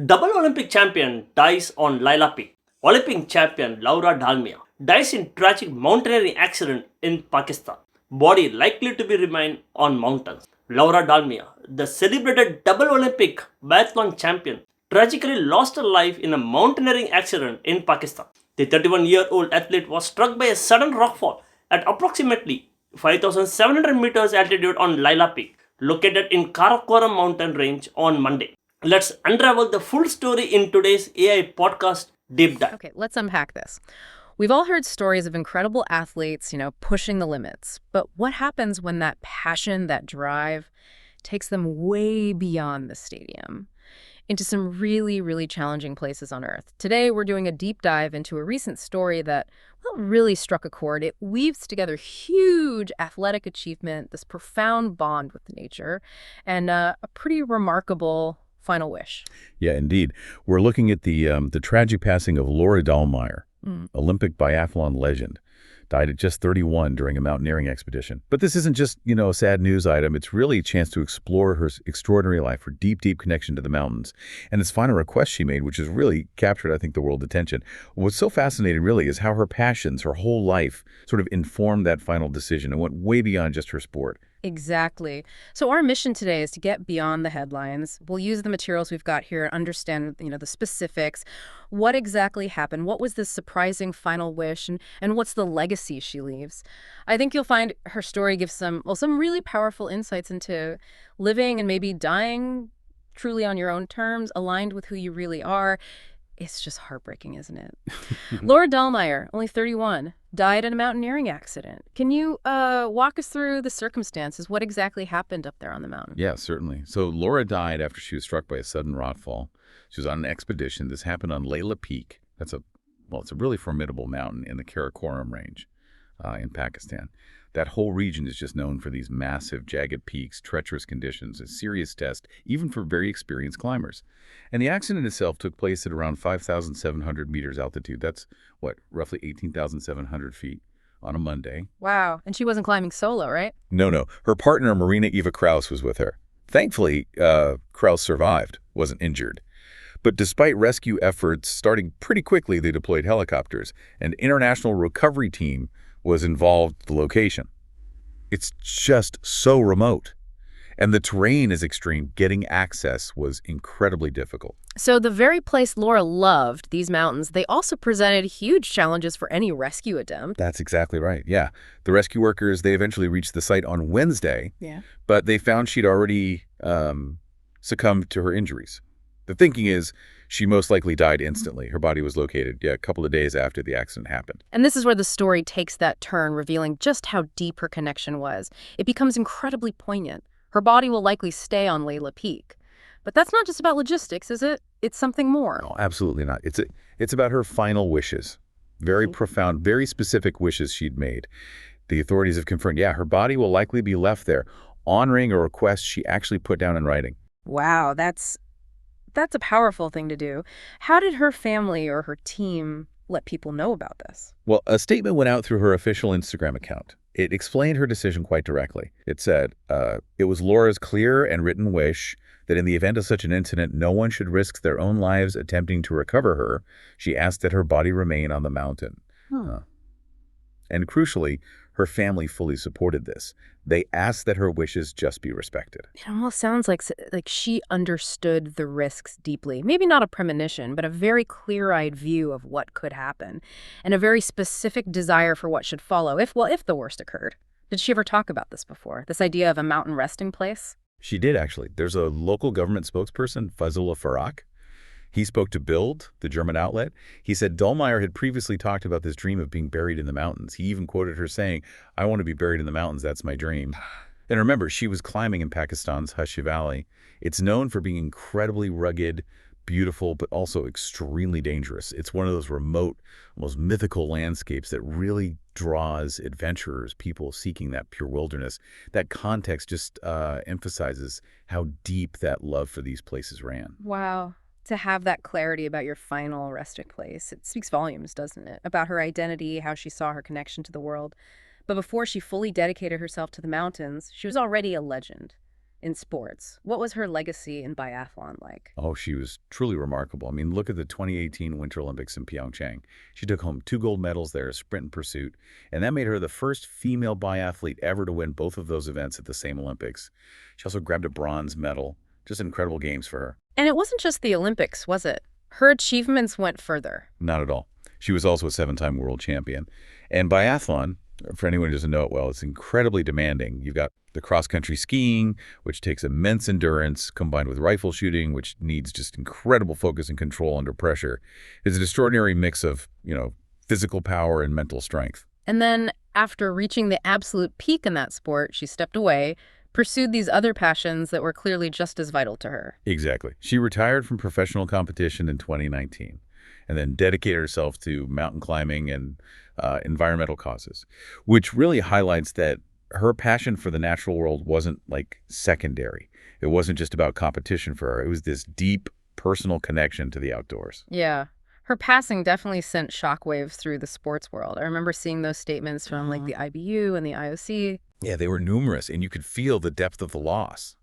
Double Olympic champion dies on Laila Peak. Olympic champion Laura Dahlmeier dies in tragic mountaineering accident in Pakistan. Body likely to be remain on mountains. Laura Dahlmeier, the celebrated double Olympic biathlon champion, tragically lost her life in a mountaineering accident in Pakistan. The 31-year-old athlete was struck by a sudden rockfall at approximately 5,700 meters altitude on Laila Peak, located in Karakoram mountain range on Monday. Let's unravel the full story in today's AI podcast deep dive. Okay, let's unpack this. We've all heard stories of incredible athletes, pushing the limits. But what happens when that passion, that drive, takes them way beyond the stadium into some really, really challenging places on Earth? Today, we're doing a deep dive into a recent story that, well, really struck a chord. It weaves together huge athletic achievement, this profound bond with nature, and a pretty remarkable final wish. Yeah, indeed. We're looking at the tragic passing of Laura Dahlmeier, Olympic biathlon legend. Died at just 31 during a mountaineering expedition. But this isn't just, a sad news item. It's really a chance to explore her extraordinary life, her deep, deep connection to the mountains, and this final request she made, which has really captured, I think, the world's attention. What's so fascinating, really, is how her passions, her whole life, sort of informed that final decision and went way beyond just her sport. Exactly. So our mission today is to get beyond the headlines. We'll use the materials we've got here, understand, the specifics. What exactly happened? What was this surprising final wish? And what's the legacy she leaves? I think you'll find her story gives some really powerful insights into living and maybe dying truly on your own terms, aligned with who you really are. It's just heartbreaking, isn't it? Laura Dahlmeier, only 31, died in a mountaineering accident. Can you walk us through the circumstances? What exactly happened up there on the mountain? Yeah, certainly. So Laura died after she was struck by a sudden rockfall. She was on an expedition. This happened on Laila Peak. It's a really formidable mountain in the Karakoram range in Pakistan. That whole region is just known for these massive, jagged peaks, treacherous conditions, a serious test, even for very experienced climbers. And the accident itself took place at around 5,700 meters altitude. That's, roughly 18,700 feet on a Monday. Wow. And she wasn't climbing solo, right? No. Her partner, Marina Eva Kraus, was with her. Thankfully, Kraus survived, wasn't injured. But despite rescue efforts starting pretty quickly, they deployed helicopters. An international recovery team was involved at the location. It's just so remote. And the terrain is extreme. Getting access was incredibly difficult. So the very place Laura loved, these mountains, they also presented huge challenges for any rescue attempt. That's exactly right, yeah. The rescue workers, they eventually reached the site on Wednesday, but they found she'd already succumbed to her injuries. The thinking is she most likely died instantly. Her body was located, a couple of days after the accident happened. And this is where the story takes that turn, revealing just how deep her connection was. It becomes incredibly poignant. Her body will likely stay on Laila Peak. But that's not just about logistics, is it? It's something more. No, absolutely not. It's about her final wishes. Very profound, very specific wishes she'd made. The authorities have confirmed, her body will likely be left there, honoring a request she actually put down in writing. Wow, that's a powerful thing to do. How did her family or her team let people know about this? Well, a statement went out through her official Instagram account. It explained her decision quite directly. It said, it was Laura's clear and written wish that in the event of such an incident, no one should risk their own lives attempting to recover her. She asked that her body remain on the mountain. And crucially, her family fully supported this. They asked that her wishes just be respected. It almost sounds like she understood the risks deeply. Maybe not a premonition, but a very clear-eyed view of what could happen, and a very specific desire for what should follow, if the worst occurred. Did she ever talk about this before, this idea of a mountain resting place? She did, actually. There's a local government spokesperson, Fazullah Farrak. He spoke to Bild, the German outlet. He said Dahlmeier had previously talked about this dream of being buried in the mountains. He even quoted her saying, "I want to be buried in the mountains. That's my dream." And remember, she was climbing in Pakistan's Hushi Valley. It's known for being incredibly rugged, beautiful, but also extremely dangerous. It's one of those remote, almost mythical landscapes that really draws adventurers, people seeking that pure wilderness. That context just emphasizes how deep that love for these places ran. Wow. To have that clarity about your final resting place, it speaks volumes, doesn't it? About her identity, how she saw her connection to the world. But before she fully dedicated herself to the mountains, she was already a legend. in sports. What was her legacy in biathlon like? Oh, she was truly remarkable. I mean, look at the 2018 Winter Olympics in Pyeongchang. She took home 2 gold medals there, sprint and pursuit, and that made her the first female biathlete ever to win both of those events at the same Olympics. She also grabbed a bronze medal. Just incredible games for her. And it wasn't just the Olympics, was it? Her achievements went further. Not at all. She was also a 7-time world champion. And biathlon, for anyone who doesn't know it well, it's incredibly demanding. You've got the cross-country skiing, which takes immense endurance, combined with rifle shooting, which needs just incredible focus and control under pressure. It's an extraordinary mix of, physical power and mental strength. And then, after reaching the absolute peak in that sport, she stepped away, pursued these other passions that were clearly just as vital to her. Exactly. She retired from professional competition in 2019 and then dedicated herself to mountain climbing and environmental causes, which really highlights that her passion for the natural world wasn't secondary. It wasn't just about competition for her. It was this deep personal connection to the outdoors. Yeah. Her passing definitely sent shockwaves through the sports world. I remember seeing those statements from the IBU and the IOC. Yeah, they were numerous, and you could feel the depth of the loss.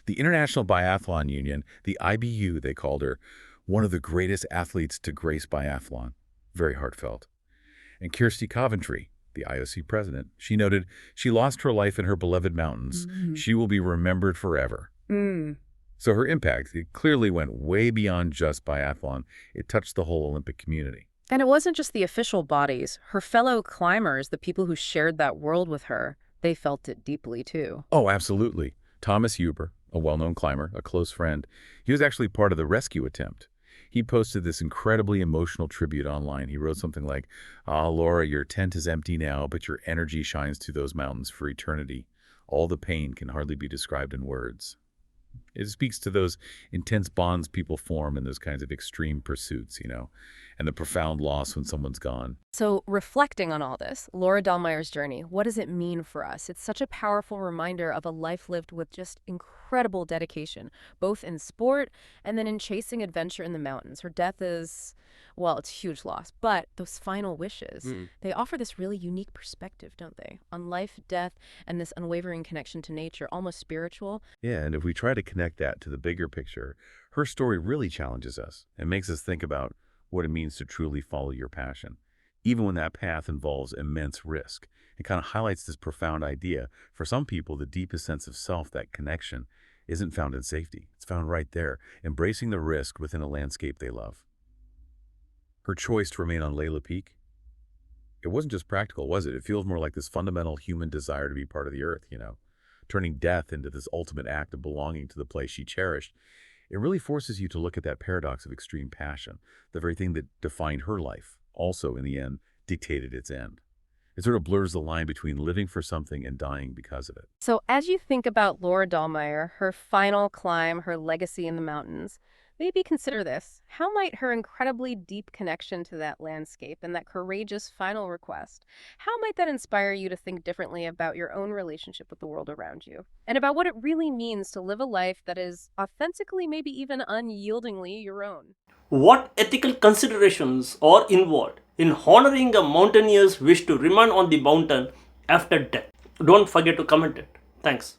The International Biathlon Union, the IBU, they called her, one of the greatest athletes to grace biathlon. Very heartfelt. And Kirsty Coventry, the IOC president, she noted she lost her life in her beloved mountains. She will be remembered forever. So her impact, it clearly went way beyond just biathlon. It touched the whole Olympic community. And it wasn't just the official bodies. Her fellow climbers, the people who shared that world with her, they felt it deeply too. Oh, absolutely. Thomas Huber, a well-known climber, a close friend, he was actually part of the rescue attempt. He posted this incredibly emotional tribute online. He wrote something like, Laura, your tent is empty now, but your energy shines through those mountains for eternity. All the pain can hardly be described in words. It speaks to those intense bonds people form in those kinds of extreme pursuits, and the profound loss when someone's gone. So reflecting on all this, Laura Dahlmeier's journey, what does it mean for us? It's such a powerful reminder of a life lived with just incredible dedication, both in sport and then in chasing adventure in the mountains. Her death is, well, it's a huge loss, but those final wishes, they offer this really unique perspective, don't they? On life, death, and this unwavering connection to nature, almost spiritual. Yeah, and if we try to connect that to the bigger picture, her story really challenges us and makes us think about what it means to truly follow your passion, even when that path involves immense risk. It kind of highlights this profound idea. For some people, the deepest sense of self, that connection, isn't found in safety. It's found right there, embracing the risk within a landscape they love. Her choice to remain on Laila Peak, it wasn't just practical, was it? It feels more like this fundamental human desire to be part of the earth, turning death into this ultimate act of belonging to the place she cherished. It really forces you to look at that paradox of extreme passion, the very thing that defined her life, also in the end dictated its end. It sort of blurs the line between living for something and dying because of it. So as you think about Laura Dahlmeier, her final climb, her legacy in the mountains, maybe consider this. How might her incredibly deep connection to that landscape and that courageous final request, how might that inspire you to think differently about your own relationship with the world around you? And about what it really means to live a life that is authentically, maybe even unyieldingly your own? What ethical considerations are involved in honoring a mountaineer's wish to remain on the mountain after death? Don't forget to comment it. Thanks.